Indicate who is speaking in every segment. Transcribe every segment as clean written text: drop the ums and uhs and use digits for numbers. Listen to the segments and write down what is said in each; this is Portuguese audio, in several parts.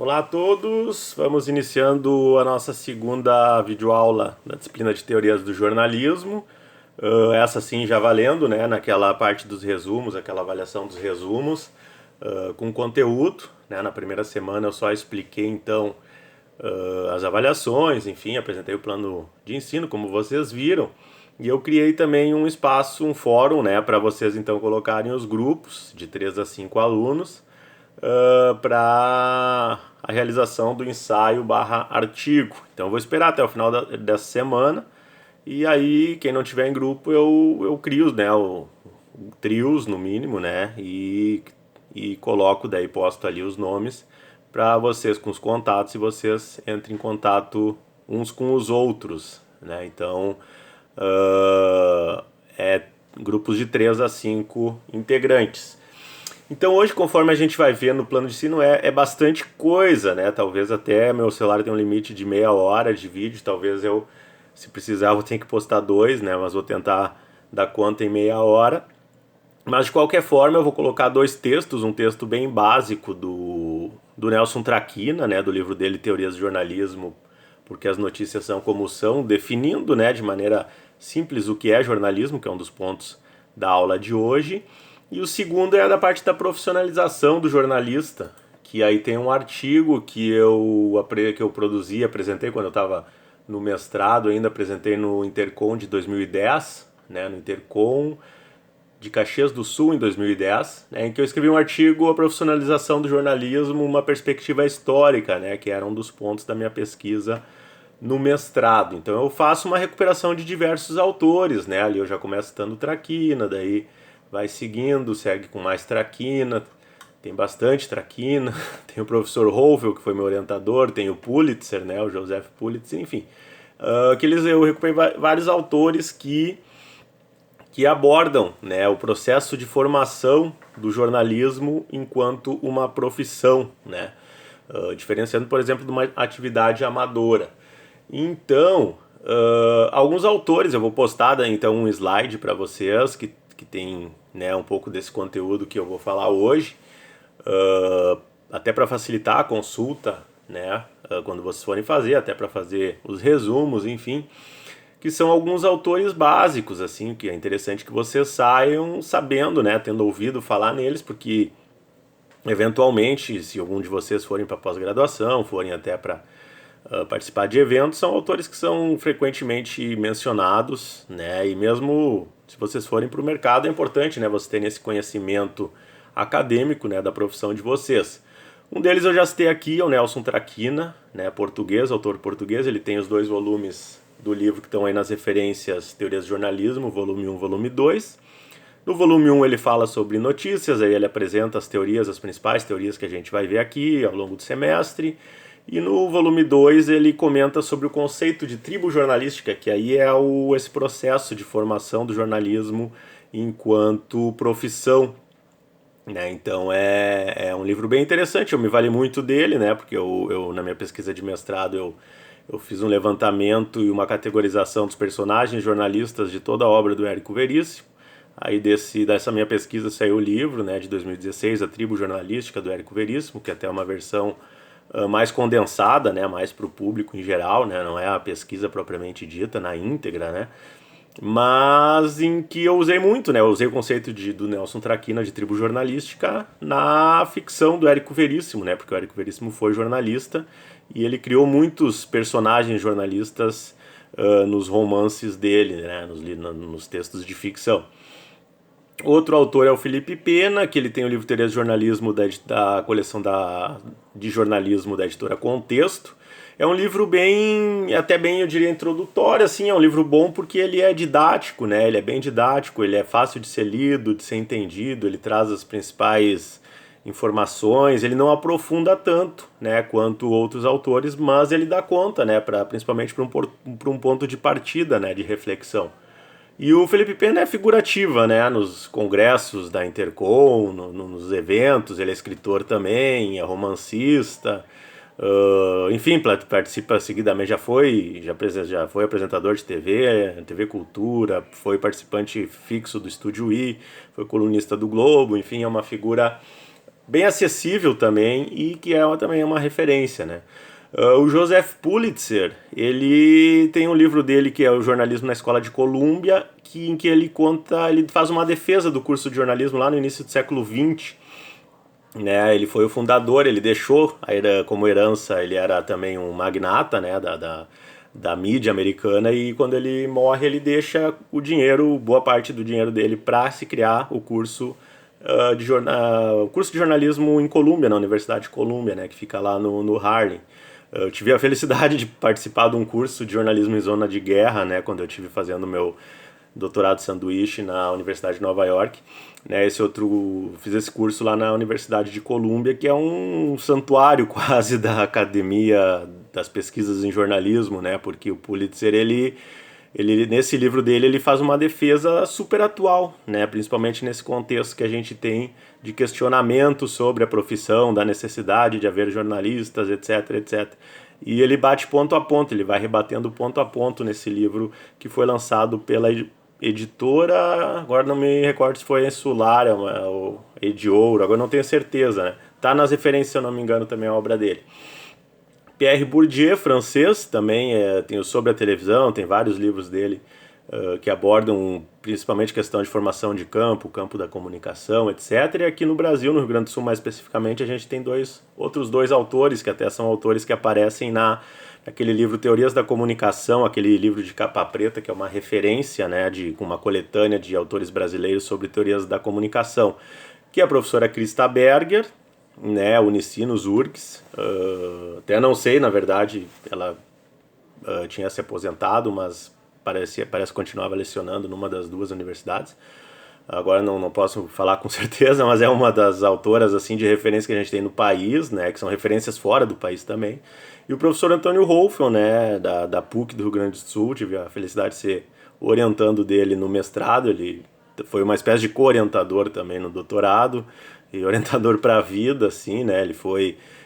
Speaker 1: Olá a todos, vamos iniciando a nossa segunda videoaula da disciplina de Teorias do Jornalismo. Essa sim já valendo, né, naquela parte dos resumos, aquela avaliação dos resumos, com conteúdo. Né, na primeira semana eu só expliquei então as avaliações, enfim, apresentei o plano de ensino, como vocês viram. E eu criei também um espaço, um fórum, né, para vocês então colocarem os grupos de 3 a 5 alunos para a realização do ensaio barra artigo. Então eu vou esperar até o final dessa semana e aí quem não tiver em grupo eu crio, né, o trios no mínimo, né, e coloco, daí posto ali os nomes para vocês com os contatos e vocês entrem em contato uns com os outros, né, então é grupos de 3 a 5 integrantes. Então hoje, conforme a gente vai ver no plano de ensino, é bastante coisa, né? Talvez até meu celular tenha um limite de meia hora de vídeo, talvez eu, se precisar, vou ter que postar 2, né? Mas vou tentar dar conta em meia hora. Mas de qualquer forma, eu vou colocar 2 textos, um texto bem básico do Nelson Traquina, né? Do livro dele, Teorias do Jornalismo, porque as notícias são como são, definindo, né, de maneira simples o que é jornalismo, que é um dos pontos da aula de hoje. E o segundo é da parte da profissionalização do jornalista, que aí tem um artigo que eu produzi, apresentei quando eu estava no mestrado, ainda apresentei no Intercom de 2010, né, no Intercom de Caxias do Sul em 2010, né, em que eu escrevi um artigo, A Profissionalização do Jornalismo, uma perspectiva histórica, né, que era um dos pontos da minha pesquisa no mestrado. Então eu faço uma recuperação de diversos autores, né, ali eu já começo citando Traquina, daí vai seguindo, segue com mais Traquina, tem bastante Traquina, tem o professor Hovel, que foi meu orientador, tem o Pulitzer, né, o Joseph Pulitzer, enfim. Eu recuperei vários autores que abordam, né, o processo de formação do jornalismo enquanto uma profissão, né, diferenciando, por exemplo, de uma atividade amadora. Então, alguns autores, eu vou postar então um slide para vocês que tem, né, um pouco desse conteúdo que eu vou falar hoje, até para facilitar a consulta, né, quando vocês forem fazer, até para fazer os resumos, enfim, que são alguns autores básicos, assim, que é interessante que vocês saiam sabendo, né, tendo ouvido falar neles, porque eventualmente, se algum de vocês forem para pós-graduação, forem até para participar de eventos, são autores que são frequentemente mencionados, né? E mesmo se vocês forem para o mercado, é importante, né, vocês terem esse conhecimento acadêmico, né, da profissão de vocês. Um deles eu já citei aqui, é o Nelson Traquina, né, português, autor português. Ele tem os 2 volumes do livro que estão aí nas referências Teorias do Jornalismo, volume 1 volume 2. No volume 1 ele fala sobre notícias, aí ele apresenta as teorias, as principais teorias que a gente vai ver aqui ao longo do semestre. E no volume 2 ele comenta sobre o conceito de tribo jornalística, que aí é esse processo de formação do jornalismo enquanto profissão, né? Então é um livro bem interessante, eu me vali muito dele, né? Porque eu na minha pesquisa de mestrado eu fiz um levantamento e uma categorização dos personagens jornalistas de toda a obra do Érico Veríssimo. Aí dessa minha pesquisa saiu o livro, né, de 2016, A Tribo Jornalística, do Érico Veríssimo, que até é uma versão mais condensada, né, mais para o público em geral, né, não é a pesquisa propriamente dita, na íntegra, né, mas em que eu usei muito, né, eu usei o conceito do Nelson Traquina de tribo jornalística na ficção do Érico Veríssimo, né, porque o Érico Veríssimo foi jornalista e ele criou muitos personagens jornalistas nos romances dele, né, nos textos de ficção. Outro autor é o Felipe Pena, que ele tem o livro Teorias de Jornalismo da coleção de jornalismo da editora Contexto. É um livro até bem, eu diria, introdutório, assim, é um livro bom porque ele é didático, né? Ele é bem didático, ele é fácil de ser lido, de ser entendido, ele traz as principais informações, ele não aprofunda tanto, né, quanto outros autores, mas ele dá conta, né, principalmente para um ponto de partida, né, de reflexão. E o Felipe Pena é figurativa, né, nos congressos da Intercom, nos eventos, ele é escritor também, é romancista, enfim, participa seguidamente, já foi apresentador de TV Cultura, foi participante fixo do Estúdio I, foi colunista do Globo, enfim, é uma figura bem acessível também e que também é uma referência, né? O Joseph Pulitzer, ele tem um livro dele que é o Jornalismo na Escola de Colômbia, em que ele faz uma defesa do curso de jornalismo lá no início do século XX, né? Ele foi o fundador, ele deixou como herança, ele era também um magnata, né, da mídia americana, e quando ele morre ele deixa o dinheiro, boa parte do dinheiro dele, para se criar o curso o curso de jornalismo em Colômbia, na Universidade de Colômbia, né, que fica lá no Harlem. Eu tive a felicidade de participar de um curso de jornalismo em zona de guerra, né, quando eu estive fazendo meu doutorado sanduíche na Universidade de Nova York, né? Fiz esse curso lá na Universidade de Colômbia, que é um santuário quase da academia das pesquisas em jornalismo, né? Porque o Pulitzer, ele nesse livro dele, ele faz uma defesa super atual, né? Principalmente nesse contexto que a gente tem de questionamento sobre a profissão, da necessidade de haver jornalistas, etc, etc. E ele bate ponto a ponto, ele vai rebatendo ponto a ponto nesse livro que foi lançado pela editora, agora não me recordo se foi a Insular ou Ediouro, agora não tenho certeza, né? Tá nas referências, se eu não me engano, também a obra dele. Pierre Bourdieu, francês, também tem o Sobre a Televisão, tem vários livros dele que abordam principalmente questão de formação de campo da comunicação, etc. E aqui no Brasil, no Rio Grande do Sul mais especificamente, a gente tem outros dois autores, que até são autores que aparecem naquele livro Teorias da Comunicação, aquele livro de capa preta, que é uma referência, né, com uma coletânea de autores brasileiros sobre teorias da comunicação, que é a professora Christa Berger, né, Unicinos Urques, até não sei, na verdade, ela tinha se aposentado, mas parece que continuava lecionando numa das duas universidades. Agora não posso falar com certeza, mas é uma das autoras assim de referência que a gente tem no país, né, que são referências fora do país também. E o professor Antônio Rolfel, né, da PUC do Rio Grande do Sul, tive a felicidade de ser orientando dele no mestrado. Ele foi uma espécie de co-orientador também no doutorado e orientador para a vida, assim, né?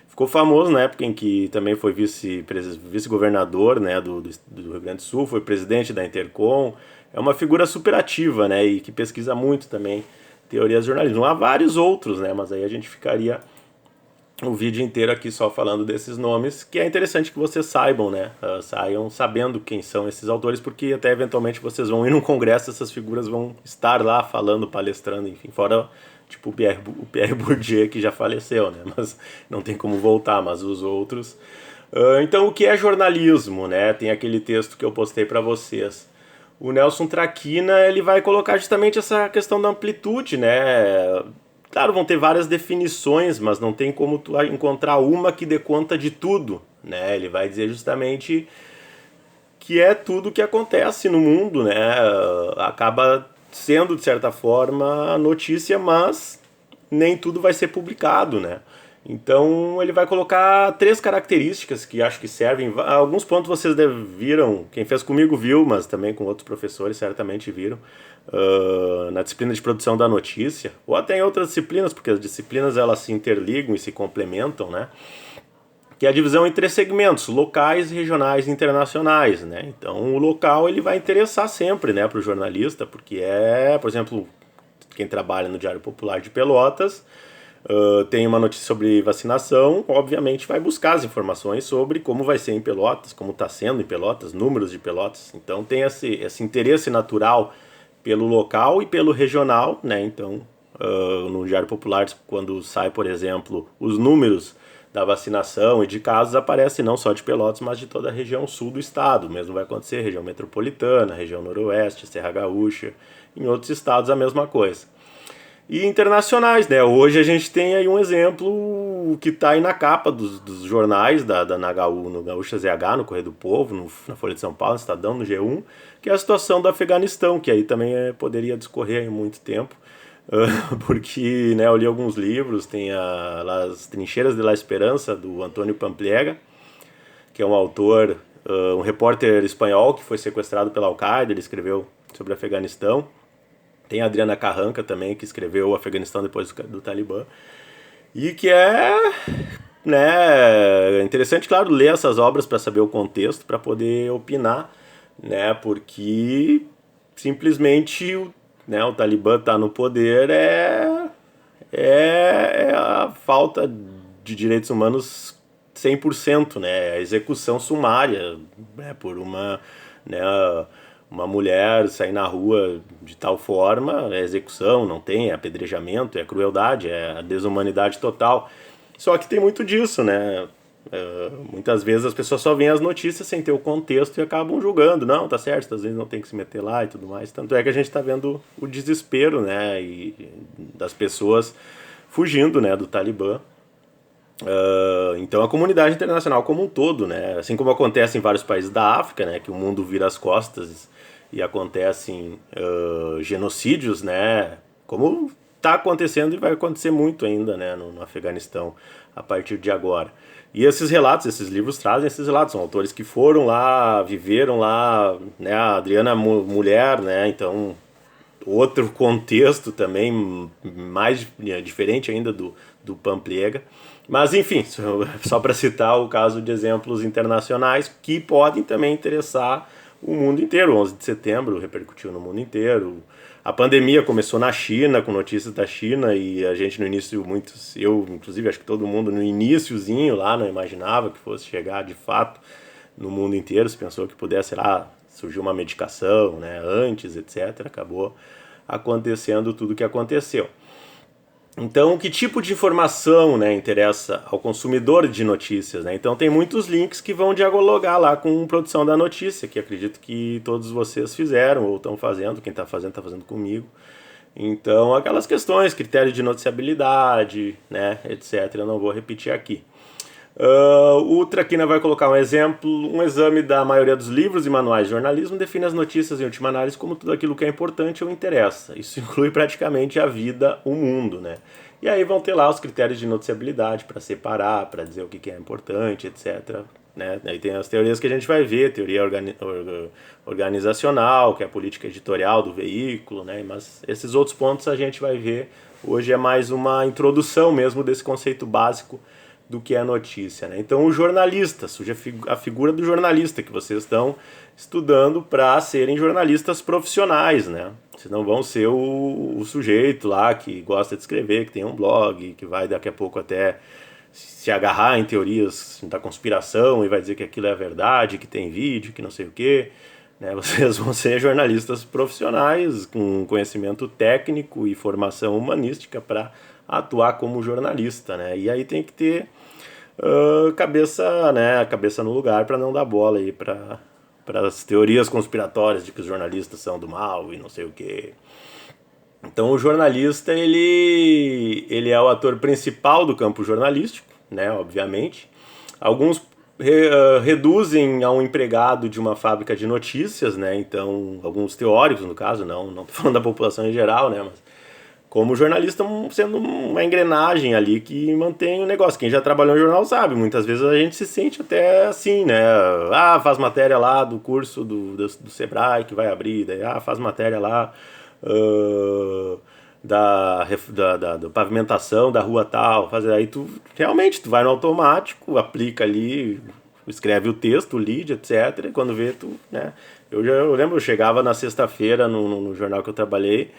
Speaker 1: Ficou famoso na época em que também foi vice-governador, né, do Rio Grande do Sul, foi presidente da Intercom. É uma figura super ativa, né, e que pesquisa muito também teorias de jornalismo. Há vários outros, né, mas aí a gente ficaria o vídeo inteiro aqui só falando desses nomes, que é interessante que vocês saibam, né, saiam sabendo quem são esses autores, porque até eventualmente vocês vão ir num congresso, essas figuras vão estar lá falando, palestrando, enfim, fora tipo o Pierre Bourdieu, que já faleceu, né, mas não tem como voltar, mas os outros. Então, o que é jornalismo, né? Tem aquele texto que eu postei para vocês. O Nelson Traquina, ele vai colocar justamente essa questão da amplitude, né? Claro, vão ter várias definições, mas não tem como tu encontrar uma que dê conta de tudo, né? Ele vai dizer justamente que é tudo que acontece no mundo, né? Acaba sendo, de certa forma, notícia, mas nem tudo vai ser publicado, né? Então ele vai colocar 3 características que acho que servem. Alguns pontos vocês viram, quem fez comigo viu, mas também com outros professores certamente viram, na disciplina de produção da notícia, ou até em outras disciplinas, porque as disciplinas elas se interligam e se complementam, né? Que é a divisão em 3 segmentos: locais, regionais e internacionais, né? Então o local ele vai interessar sempre, né, para o jornalista, porque por exemplo, quem trabalha no Diário Popular de Pelotas, tem uma notícia sobre vacinação, obviamente vai buscar as informações sobre como vai ser em Pelotas, como está sendo em Pelotas, números de Pelotas. Então tem esse interesse natural pelo local e pelo regional, né? Então, no Diário Popular, quando sai, por exemplo, os números da vacinação e de casos, aparece não só de Pelotas, mas de toda a região sul do estado. O mesmo vai acontecer região metropolitana, região noroeste, Serra Gaúcha, em outros estados a mesma coisa. E internacionais, né? Hoje a gente tem aí um exemplo que está aí na capa dos jornais no Gaúcha ZH, no Correio do Povo, na Folha de São Paulo, no Estadão, no G1, que é a situação do Afeganistão, que aí também poderia discorrer em muito tempo, porque, né, eu li alguns livros, tem As Trincheiras de la Esperança, do Antônio Pampliega, que é um autor, um repórter espanhol que foi sequestrado pela Al-Qaeda, ele escreveu sobre o Afeganistão. Tem a Adriana Carranca também, que escreveu o Afeganistão depois do Talibã. E que né, interessante, claro, ler essas obras para saber o contexto, para poder opinar, né, porque simplesmente, né, o Talibã está no poder, é a falta de direitos humanos 100%, né? A execução sumária, né? Por né, uma mulher sair na rua de tal forma, é execução, não tem, é apedrejamento, é crueldade, é a desumanidade total. Só que tem muito disso, né? Muitas vezes as pessoas só veem as notícias sem ter o contexto e acabam julgando. Não, tá certo, às vezes não tem que se meter lá e tudo mais. Tanto é que a gente está vendo o desespero, né? E das pessoas fugindo, né, do Talibã. Então a comunidade internacional como um todo, né? Assim como acontece em vários países da África, né? Que o mundo vira as costas e acontecem genocídios, né? Como está acontecendo e vai acontecer muito ainda, né? No Afeganistão a partir de agora. E esses relatos, esses livros trazem esses relatos, são autores que foram lá, viveram lá, né? A Adriana mulher, né? Então outro contexto também mais diferente ainda do Pampliega. Mas enfim, só para citar o caso de exemplos internacionais que podem também interessar o mundo inteiro. O 11 de setembro repercutiu no mundo inteiro. A pandemia começou na China, com notícias da China, e a gente no início, eu inclusive, acho que todo mundo no iniciozinho lá não imaginava que fosse chegar de fato no mundo inteiro. Se pensou que pudesse, sei lá, surgir uma medicação, né, antes, etc. Acabou acontecendo tudo o que aconteceu. Então, que tipo de informação, né, interessa ao consumidor de notícias, né? Então, tem muitos links que vão dialogar lá com produção da notícia, que acredito que todos vocês fizeram ou estão fazendo. Quem está fazendo comigo. Então, aquelas questões, critério de noticiabilidade, né, etc. Eu não vou repetir aqui. O Traquina vai colocar um exemplo. Um exame da maioria dos livros e manuais de jornalismo define as notícias em última análise como tudo aquilo que é importante ou interessa. Isso inclui praticamente a vida, o mundo, né? E aí vão ter lá os critérios de noticiabilidade para separar, para dizer o que é importante, etc. Né? Aí tem as teorias que a gente vai ver, teoria organizacional, que é a política editorial do veículo, né? Mas esses outros pontos a gente vai ver. Hoje é mais uma introdução mesmo desse conceito básico do que é notícia, né? Então o jornalista, surge a figura do jornalista que vocês estão estudando para serem jornalistas profissionais, né? Vocês não vão ser o sujeito lá que gosta de escrever, que tem um blog, que vai daqui a pouco até se agarrar em teorias da conspiração e vai dizer que aquilo é verdade, que tem vídeo, que não sei o quê, né? Vocês vão ser jornalistas profissionais com conhecimento técnico e formação humanística para atuar como jornalista, né? E aí tem que ter cabeça no lugar para não dar bola aí para as teorias conspiratórias de que os jornalistas são do mal e não sei o quê. Então o jornalista ele é o ator principal do campo jornalístico, né? Obviamente. Alguns reduzem a um empregado de uma fábrica de notícias, né? Então alguns teóricos no caso, não tô falando da população em geral, né? Mas como jornalista sendo uma engrenagem ali que mantém o negócio. Quem já trabalhou em jornal sabe, muitas vezes a gente se sente até assim, né? Ah, faz matéria lá do curso do Sebrae que vai abrir, daí, faz matéria lá da pavimentação da rua tal, aí tu realmente tu vai no automático, aplica ali, escreve o texto, o lead, etc. E quando vê tu, né? Eu lembro, eu chegava na sexta-feira no jornal que eu trabalhei,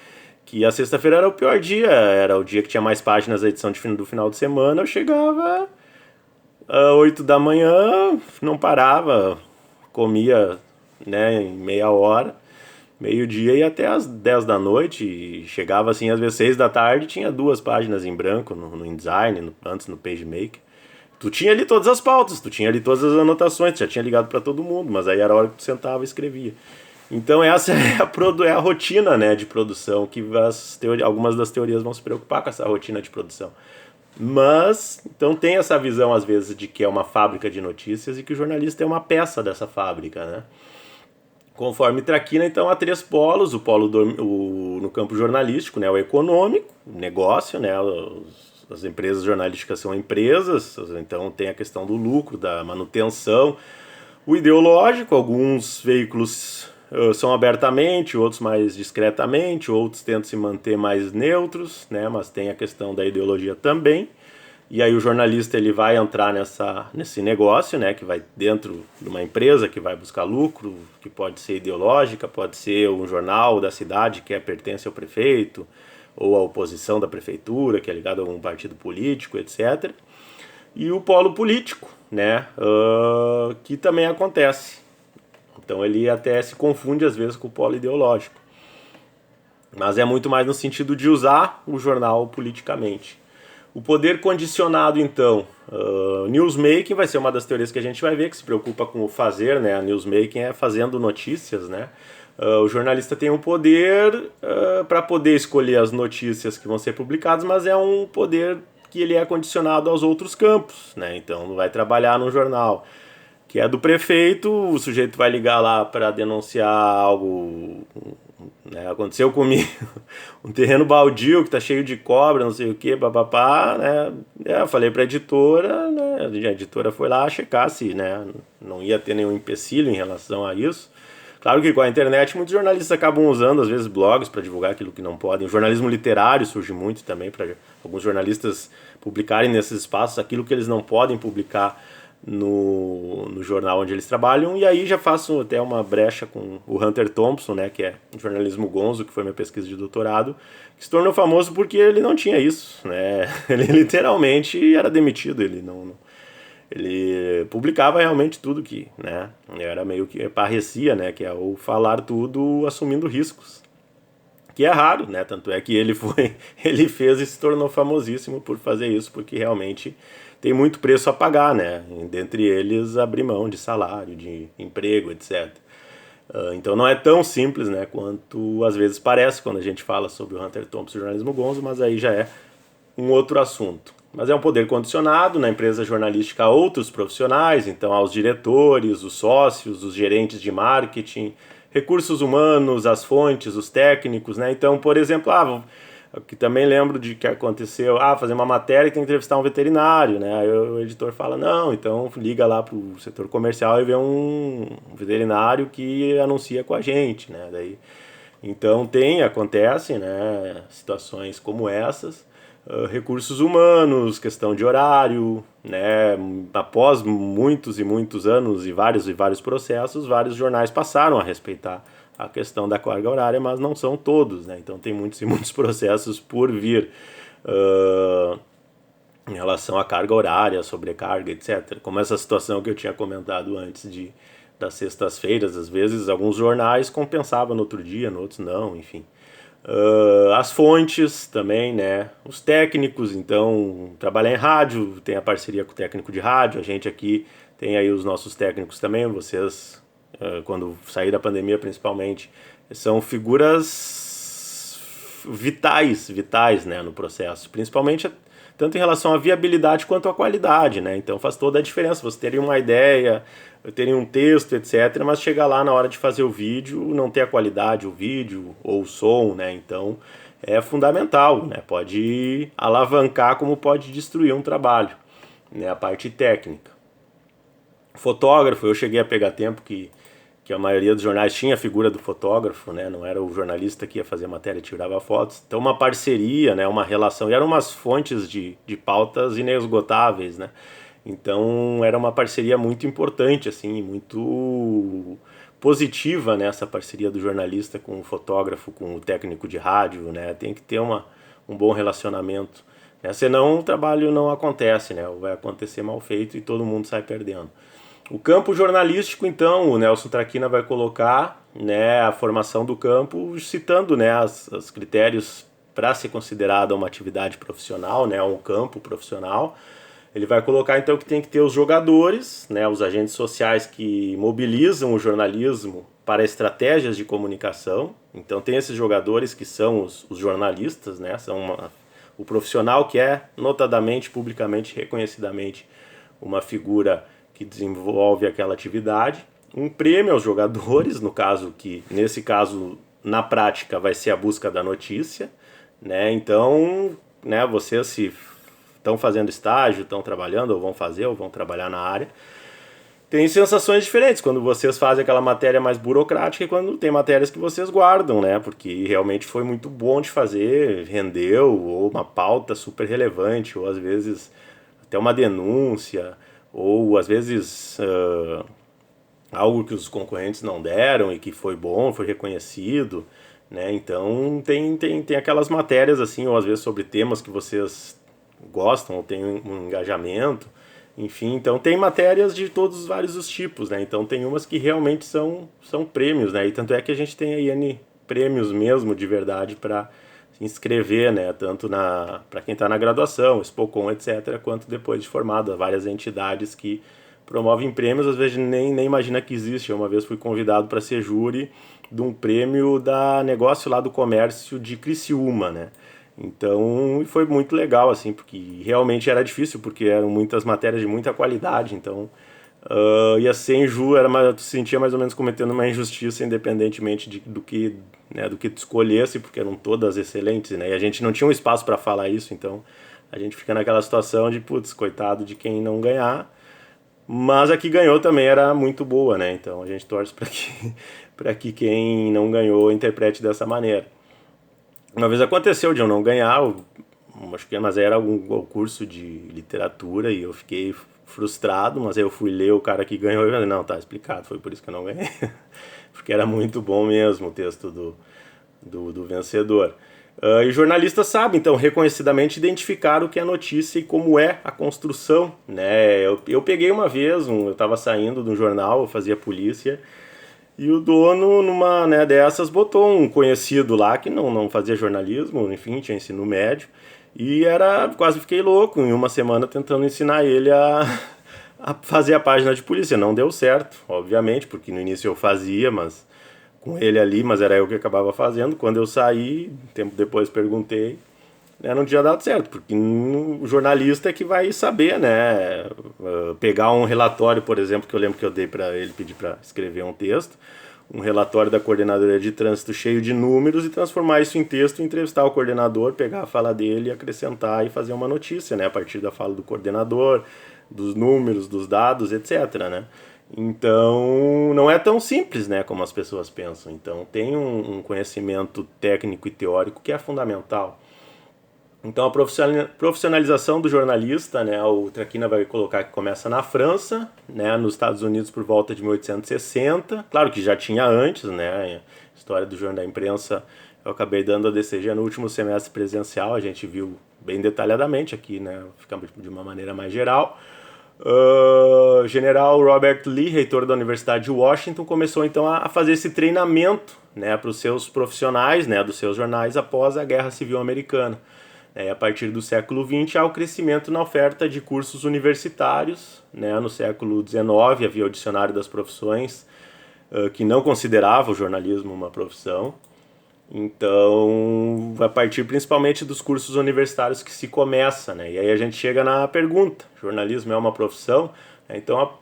Speaker 1: que a sexta-feira era o pior dia, era o dia que tinha mais páginas da edição do final de semana. Eu chegava às 8 da manhã, não parava, comia, né, em meia hora, meio-dia e até às 10 da noite, e chegava assim às vezes 6 da tarde, tinha 2 páginas em branco no InDesign, antes no PageMaker. Tu tinha ali todas as pautas, tu tinha ali todas as anotações, tu já tinha ligado para todo mundo, mas aí era a hora que tu sentava e escrevia. Então essa é a rotina, né, de produção, que algumas das teorias vão se preocupar com essa rotina de produção. Mas, então tem essa visão às vezes de que é uma fábrica de notícias e que o jornalista é uma peça dessa fábrica, né? Conforme Traquina, então há 3 polos, o polo no campo jornalístico, né, o econômico, o negócio, né, as empresas jornalísticas são empresas, então tem a questão do lucro, da manutenção. O ideológico, alguns veículos são abertamente, outros mais discretamente, outros tentam se manter mais neutros, né? Mas tem a questão da ideologia também. E aí o jornalista ele vai entrar nesse negócio, né? Que vai dentro de uma empresa que vai buscar lucro, que pode ser ideológica, pode ser um jornal da cidade que pertence ao prefeito, ou a oposição da prefeitura, que é ligado a algum partido político, etc. E o polo político, né, que também acontece. Então ele até se confunde às vezes com o polo ideológico. Mas é muito mais no sentido de usar o jornal politicamente. O poder condicionado, então, newsmaking vai ser uma das teorias que a gente vai ver, que se preocupa com o fazer, né? A newsmaking é fazendo notícias, né? O jornalista tem um poder para poder escolher as notícias que vão ser publicadas, mas é um poder que ele é condicionado aos outros campos, né? Então, vai trabalhar no jornal que é do prefeito, o sujeito vai ligar lá para denunciar algo, né, aconteceu comigo, um terreno baldio que tá cheio de cobra, não sei o que, papapá, né, eu falei pra editora, né, a editora foi lá checar se, né, não ia ter nenhum empecilho em relação a isso. Claro que com a internet muitos jornalistas acabam usando às vezes blogs para divulgar aquilo que não podem. O jornalismo literário surge muito também para alguns jornalistas publicarem nesses espaços aquilo que eles não podem publicar no jornal onde eles trabalham. E aí já faço até uma brecha com o Hunter Thompson, né, que é jornalismo gonzo, que foi minha pesquisa de doutorado, que se tornou famoso porque ele não tinha isso, né? Ele literalmente era demitido, ele publicava realmente tudo que, né, era meio que parrecia, né, que é o falar tudo assumindo riscos, que é raro, né, tanto é que ele fez e se tornou famosíssimo por fazer isso, porque realmente tem muito preço a pagar, né, dentre eles abrir mão de salário, de emprego, etc. Então não é tão simples, né, quanto às vezes parece quando a gente fala sobre o Hunter Thompson e o jornalismo gonzo, mas aí já é um outro assunto. Mas é um poder condicionado na empresa jornalística a outros profissionais, então aos diretores, os sócios, os gerentes de marketing, recursos humanos, as fontes, os técnicos, né? Então, por exemplo, que também lembro de que aconteceu, fazer uma matéria e tem que entrevistar um veterinário, né? Aí o editor fala, não, então liga lá pro setor comercial e vê um veterinário que anuncia com a gente, né? Daí, então acontecem, né, situações como essas. Recursos humanos, questão de horário, né? Após muitos e muitos anos e vários processos, vários jornais passaram a respeitar a questão da carga horária, mas não são todos, né? Então tem muitos e muitos processos por vir em relação à carga horária, sobrecarga, etc. Como essa situação que eu tinha comentado antes das sextas-feiras, às vezes alguns jornais compensavam no outro dia, no outros não, enfim. As fontes também, né? Os técnicos, então, trabalhar em rádio, tem a parceria com o técnico de rádio, a gente aqui tem aí os nossos técnicos também, vocês, quando sair da pandemia principalmente, são figuras vitais, né, no processo, principalmente tanto em relação à viabilidade quanto à qualidade, né? Então faz toda a diferença, você teria uma ideia, teria um texto, etc, mas chegar lá na hora de fazer o vídeo, não ter a qualidade, o vídeo ou o som, né? Então é fundamental, né? Pode alavancar como pode destruir um trabalho, né? A parte técnica. Fotógrafo, eu cheguei a pegar tempo que a maioria dos jornais tinha a figura do fotógrafo, né? Não era o jornalista que ia fazer a matéria e tirava fotos. Então uma parceria, né? Uma relação, e eram umas fontes de pautas inesgotáveis, né? Então era uma parceria muito importante, assim, muito positiva, né? Essa parceria do jornalista com o fotógrafo, com o técnico de rádio, né? Tem que ter um bom relacionamento, né? Senão o trabalho não acontece, né? Ou vai acontecer mal feito e todo mundo sai perdendo. O campo jornalístico, então, o Nelson Traquina vai colocar, né, a formação do campo, citando, né, os critérios para ser considerada uma atividade profissional, né, um campo profissional. Ele vai colocar, então, que tem que ter os jogadores, né, os agentes sociais que mobilizam o jornalismo para estratégias de comunicação. Então, tem esses jogadores que são os jornalistas, né, são o profissional que é notadamente, publicamente, reconhecidamente uma figura que desenvolve aquela atividade, um prêmio aos jogadores, nesse caso, na prática, vai ser a busca da notícia, né? Então, né, vocês se estão fazendo estágio, estão trabalhando, ou vão trabalhar na área, tem sensações diferentes quando vocês fazem aquela matéria mais burocrática e quando tem matérias que vocês guardam, né? Porque realmente foi muito bom de fazer, rendeu, ou uma pauta super relevante, ou às vezes até uma denúncia, ou às vezes algo que os concorrentes não deram e que foi bom, foi reconhecido. né? Então tem aquelas matérias assim, ou às vezes sobre temas que vocês gostam ou têm um engajamento, enfim, então tem matérias de todos os vários os tipos, né? Então tem umas que realmente são prêmios, né? E tanto é que a gente tem aí N prêmios mesmo de verdade para se inscrever, né? Tanto para quem está na graduação, Expocom, etc., quanto depois de formado, várias entidades que promovem prêmios, às vezes nem imagina que existe. Eu uma vez fui convidado para ser júri de um prêmio da negócio lá do comércio de Criciúma, né? Então foi muito legal, assim, porque realmente era difícil, porque eram muitas matérias de muita qualidade, então ia ser injusto, tu se sentia mais ou menos cometendo uma injustiça, independentemente do que tu escolhesse, porque eram todas excelentes, né? E a gente não tinha um espaço para falar isso, então a gente fica naquela situação de, putz, coitado de quem não ganhar, mas a que ganhou também era muito boa, né? Então a gente torce para que, para que quem não ganhou interprete dessa maneira. Uma vez aconteceu de eu não ganhar, acho que mas era um curso de literatura e eu fiquei frustrado, mas aí eu fui ler o cara que ganhou e falei, não, tá explicado, foi por isso que eu não ganhei. Porque era muito bom mesmo o texto do vencedor. E jornalistas sabem, então, reconhecidamente identificar o que é notícia e como é a construção, né? Eu peguei uma vez, eu estava saindo de um jornal, eu fazia polícia, e o dono, numa né, dessas, botou um conhecido lá que não fazia jornalismo, enfim, tinha ensino médio, e quase fiquei louco em uma semana tentando ensinar ele a fazer a página de polícia. Não deu certo, obviamente, porque no início eu fazia, mas com ele ali, mas era eu que acabava fazendo. Quando eu saí, tempo depois perguntei, né, não tinha dado certo, porque o jornalista é que vai saber, né? Pegar um relatório, por exemplo, que eu lembro que eu dei para ele, pedir para escrever um texto, um relatório da coordenadoria de trânsito cheio de números e transformar isso em texto, entrevistar o coordenador, pegar a fala dele, acrescentar e fazer uma notícia, né? A partir da fala do coordenador, dos números, dos dados, etc, né? Então, não é tão simples, né, como as pessoas pensam. Então, tem um conhecimento técnico e teórico que é fundamental. Então a profissionalização do jornalista, né, o Traquina vai colocar que começa na França, né, nos Estados Unidos por volta de 1860, claro que já tinha antes, né, a história do jornal da imprensa eu acabei dando a DCG no último semestre presencial, a gente viu bem detalhadamente aqui, né, ficamos de uma maneira mais geral. General Robert Lee, reitor da Universidade de Washington, começou então a fazer esse treinamento, né, para os seus profissionais, né, dos seus jornais após a Guerra Civil Americana. A partir do século XX há o crescimento na oferta de cursos universitários, né? No século XIX havia o Dicionário das Profissões, que não considerava o jornalismo uma profissão. Então, a partir principalmente dos cursos universitários que se começa, né? E aí a gente chega na pergunta, jornalismo é uma profissão? Então,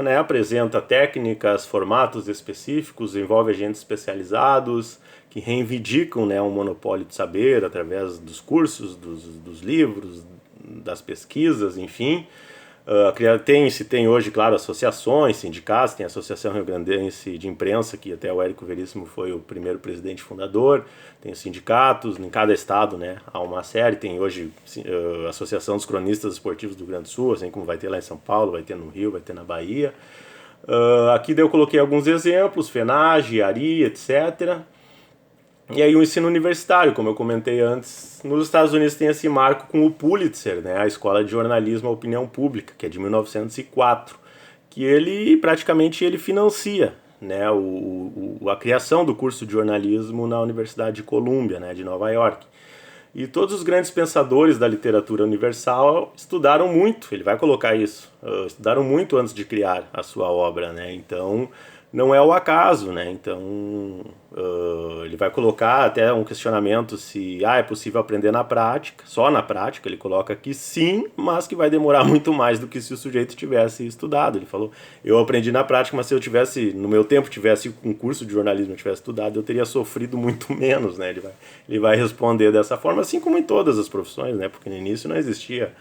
Speaker 1: né, apresenta técnicas, formatos específicos, envolve agentes especializados, que reivindicam, né, um monopólio de saber através dos cursos, dos livros, das pesquisas, enfim. Tem hoje, claro, associações, sindicatos, tem a Associação Rio Grandense de Imprensa, que até o Érico Veríssimo foi o primeiro presidente fundador, tem os sindicatos, em cada estado, né, há uma série, tem hoje a Associação dos Cronistas Esportivos do Rio Grande do Sul, assim como vai ter lá em São Paulo, vai ter no Rio, vai ter na Bahia. Aqui eu coloquei alguns exemplos, FENAGE, ARI, etc., e aí o ensino universitário, como eu comentei antes, nos Estados Unidos tem esse marco com o Pulitzer, né, a Escola de Jornalismo à Opinião Pública, que é de 1904, que ele praticamente ele financia, né, a criação do curso de jornalismo na Universidade de Columbia, né, de Nova York. E todos os grandes pensadores da literatura universal estudaram muito, ele vai colocar isso, estudaram muito antes de criar a sua obra, né, então não é o acaso, né? Então ele vai colocar até um questionamento se é possível aprender na prática, só na prática. Ele coloca que sim, mas que vai demorar muito mais do que se o sujeito tivesse estudado. Ele falou: eu aprendi na prática, mas se eu tivesse, no meu tempo, tivesse um curso de jornalismo, eu tivesse estudado, eu teria sofrido muito menos, né? Ele vai responder dessa forma, assim como em todas as profissões, né? Porque no início não existia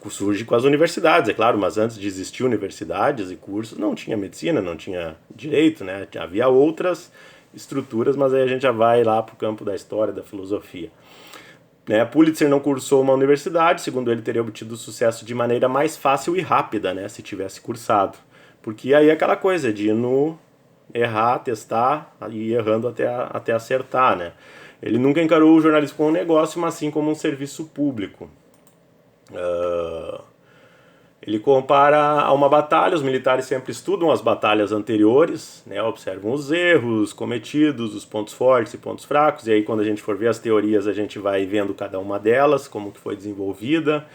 Speaker 1: surge com as universidades, é claro, mas antes de existir universidades e cursos, não tinha medicina, não tinha direito, né? Havia outras estruturas, mas aí a gente já vai lá para o campo da história, da filosofia. Né? Pulitzer não cursou uma universidade, segundo ele teria obtido sucesso de maneira mais fácil e rápida, né? Se tivesse cursado. Porque aí é aquela coisa de ir no errar, testar e ir errando até acertar, né? Ele nunca encarou o jornalismo como um negócio, mas sim como um serviço público. Ele compara a uma batalha, os militares sempre estudam as batalhas anteriores, né, observam os erros cometidos, os pontos fortes e pontos fracos, e aí quando a gente for ver as teorias a gente vai vendo cada uma delas, como que foi desenvolvida.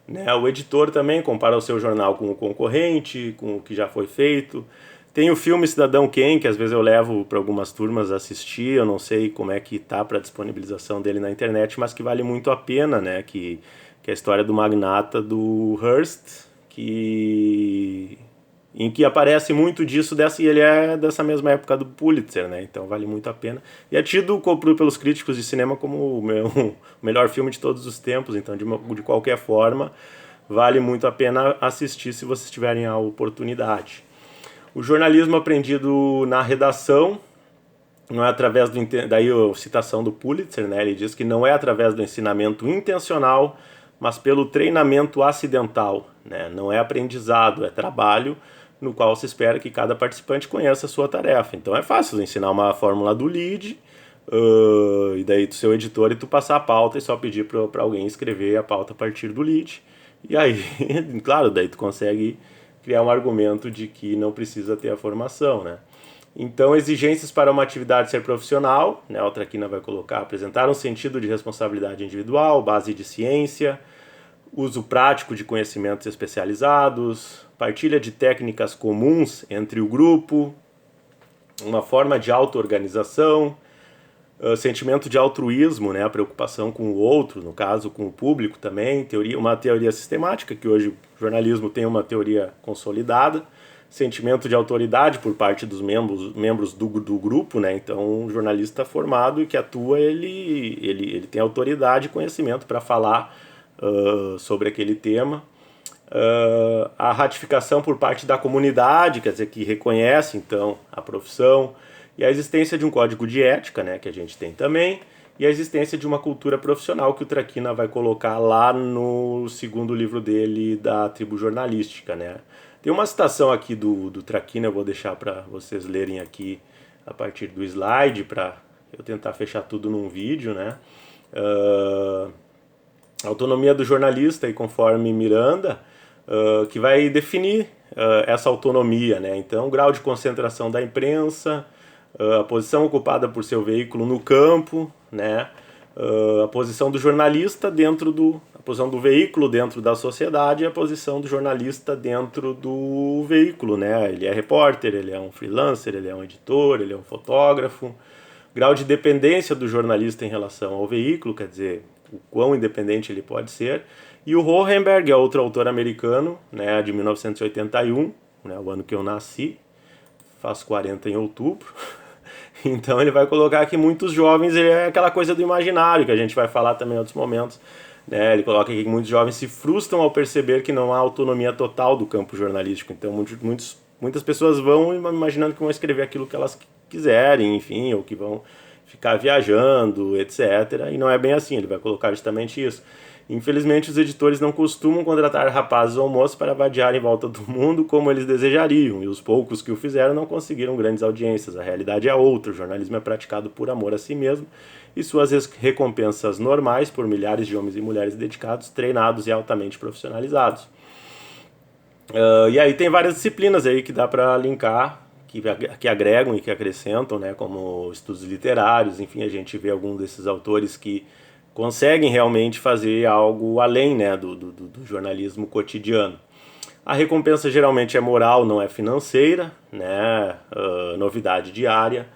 Speaker 1: Né? O editor também compara o seu jornal com o concorrente, com o que já foi feito. Tem o filme Cidadão Kane, que às vezes eu levo para algumas turmas assistir, eu não sei como é que tá para disponibilização dele na internet, mas que vale muito a pena, né? Que é a história do magnata do Hearst, em que aparece muito disso e ele é dessa mesma época do Pulitzer, né? Então vale muito a pena. E é tido pelos críticos de cinema como o melhor filme de todos os tempos, então de qualquer forma vale muito a pena assistir se vocês tiverem a oportunidade. O jornalismo aprendido na redação não é através daí a citação do Pulitzer, né? Ele diz que não é através do ensinamento intencional, mas pelo treinamento acidental, né? Não é aprendizado, é trabalho no qual se espera que cada participante conheça a sua tarefa. Então é fácil ensinar uma fórmula do lead, e daí do seu editor e tu passar a pauta e só pedir para alguém escrever a pauta a partir do lead. E aí, claro, daí tu consegue criar um argumento de que não precisa ter a formação, né? Então, exigências para uma atividade ser profissional, né, a Traquina vai colocar, apresentar um sentido de responsabilidade individual, base de ciência, uso prático de conhecimentos especializados, partilha de técnicas comuns entre o grupo, uma forma de auto-organização, sentimento de altruísmo, né, a preocupação com o outro, no caso com o público também, uma teoria sistemática, que hoje o jornalismo tem uma teoria consolidada, sentimento de autoridade por parte dos membros do grupo, né, então um jornalista formado e que atua, ele tem autoridade e conhecimento para falar sobre aquele tema. A ratificação por parte da comunidade, quer dizer, que reconhece então a profissão, e a existência de um código de ética, né, que a gente tem também, e a existência de uma cultura profissional que o Traquina vai colocar lá no segundo livro dele da tribo jornalística, né. Tem uma citação aqui do Traquina, eu vou deixar para vocês lerem aqui a partir do slide, para eu tentar fechar tudo num vídeo, né. A autonomia do jornalista, e conforme Miranda, que vai definir essa autonomia, né. Então, o grau de concentração da imprensa, a posição ocupada por seu veículo no campo, né? A posição do jornalista a posição do veículo dentro da sociedade e a posição do jornalista dentro do veículo, né? Ele é repórter, ele é um freelancer, ele é um editor, ele é um fotógrafo. Grau de dependência do jornalista em relação ao veículo, quer dizer, o quão independente ele pode ser. E o Hohenberg é outro autor americano, né, de 1981, né, o ano que eu nasci, faço 40 em outubro. Então ele vai colocar que muitos jovens, é aquela coisa do imaginário, que a gente vai falar também em outros momentos, né? Ele coloca aqui que muitos jovens se frustram ao perceber que não há autonomia total do campo jornalístico. Então muitas pessoas vão imaginando que vão escrever aquilo que elas quiserem, enfim, ou que vão ficar viajando, etc. E não é bem assim, ele vai colocar justamente isso. Infelizmente, os editores não costumam contratar rapazes ou moças para vadiar em volta do mundo como eles desejariam, e os poucos que o fizeram não conseguiram grandes audiências. A realidade é outra, o jornalismo é praticado por amor a si mesmo, e suas recompensas normais por milhares de homens e mulheres dedicados, treinados e altamente profissionalizados. E aí tem várias disciplinas aí que dá para linkar, que agregam e que acrescentam, né, como estudos literários, enfim, a gente vê algum desses autores que conseguem realmente fazer algo além, né, do jornalismo cotidiano. A recompensa geralmente é moral, não é financeira, né, novidade diária.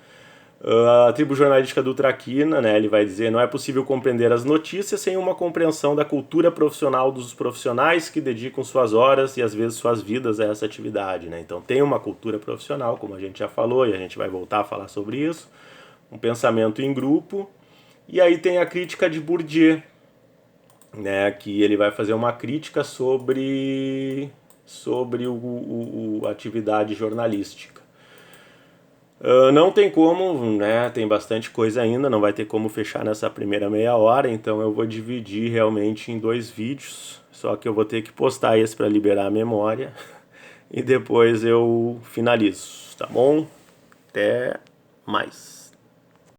Speaker 1: A tribo jornalística do Traquina, né, ele vai dizer, não é possível compreender as notícias sem uma compreensão da cultura profissional dos profissionais que dedicam suas horas e às vezes suas vidas a essa atividade, né? Então tem uma cultura profissional, como a gente já falou, e a gente vai voltar a falar sobre isso, um pensamento em grupo. E aí tem a crítica de Bourdieu, né, que ele vai fazer uma crítica sobre a atividade jornalística. Não tem como, né, tem bastante coisa ainda, não vai ter como fechar nessa primeira meia hora, então eu vou dividir realmente em 2 vídeos, só que eu vou ter que postar esse para liberar a memória e depois eu finalizo, tá bom? Até mais.